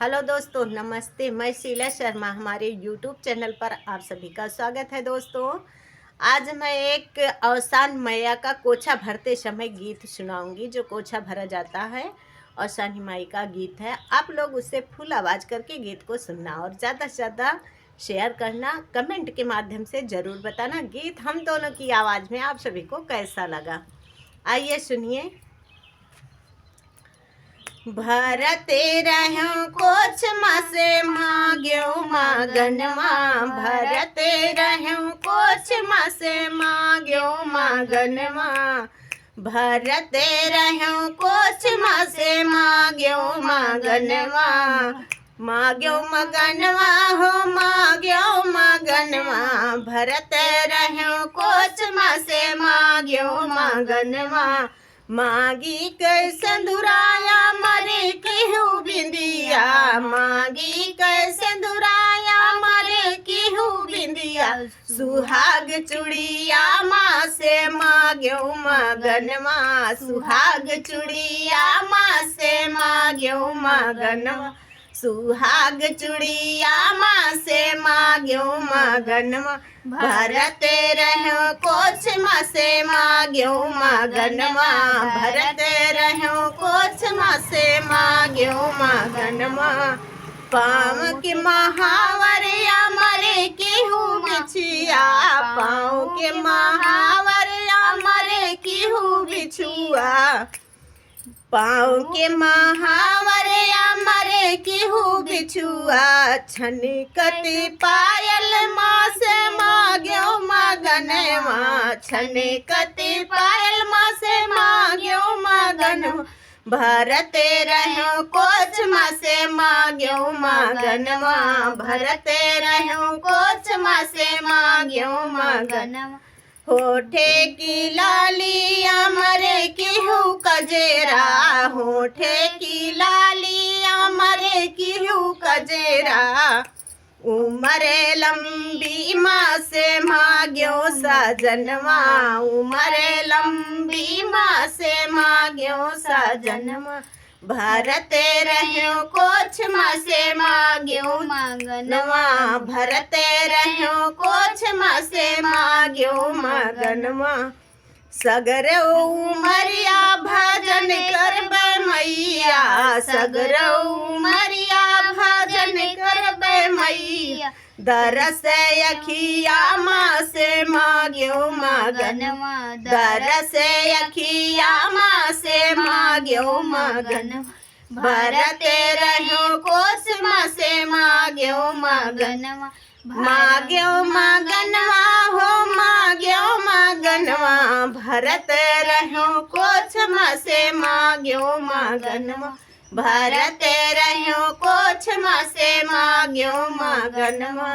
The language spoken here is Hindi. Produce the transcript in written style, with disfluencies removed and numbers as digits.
हेलो दोस्तों, नमस्ते। मैं शीला शर्मा, हमारे यूट्यूब चैनल पर आप सभी का स्वागत है। दोस्तों, आज मैं एक औसान मैया का कोछा भरते समय गीत सुनाऊंगी। जो कोछा भरा जाता है औसानी माई का गीत है। आप लोग उससे फुल आवाज़ करके गीत को सुनना और ज़्यादा से ज़्यादा शेयर करना, कमेंट के माध्यम से ज़रूर बताना गीत हम दोनों की आवाज़ में आप सभी को कैसा लगा। आइए सुनिए। भरते रहूं कोछ मसे मांग्यो मगनमा, भरते रहूं कोछ मसे मांग्यो मगनमा, भरते रहूं कोछ मसे मांग्यो मगनमा, मांग्यो मगनवा हो मांग्यो मगनवा, भरते रहूं कोछ मसे मांग्यो मगनवा, मागी कैसे दुराया मरे केहू बिंदिया, मागी कैसे दुराया मरे केहू बिंदिया, सुहाग चुड़िया माँ से मांग्यो मगनवा, सुहाग चुड़िया माँ से मांग्यो मगनवा, सुहाग चुड़िया माँ से मांग्यो मगनवा, भरते रहो कोछ मसे मांग्यो मगनवा, भरते रहो कोछ मसे मांग्यो मगनवा, पाँव के महावरिया मरे केहू बिछिया, पाँव के महावरिया मरे केहू बिछुआ, पाँव के महावरिया मरे केहू बिछुआ, छनकती पायल माँ से मांग्यो मगनवा, छनकती पायल माँ से मांग्यो मगनवा, भरते रहो कोछ मसे मांग्यो मगनवा, भरते रहो कोछ मसे मांग्यो मगनवा, होठे की लालिया मरे केहू कजेरा, होठे की लालिया मरे केहू कजेरा, उमरे लंबी माँ से मांग्यो सजनवा, उमरे लंबी माँ से मांग्यो सजनवा, भरते रहो कोछ मसे मांग्यो मगनवा, भरते रहो कोछ मसे मांग्यो मगनवा, सगर उमरिया भजन करबे मैया, सगर उमरिया भजन करबे मैया, दरस अखिया माँ से मांग्यो मगनवा, दरस अखिया माँ से मांग्यो मगनवा, भरते रहो कोछ मसे मांग्यो मगनवा, मांग्यो मगनवा हो मांग्यो मगनवा, भरते रहो कोछ मसे मांग्यो मगनवा, भरते रहो कोछ मसे मांग्यो मगनवा।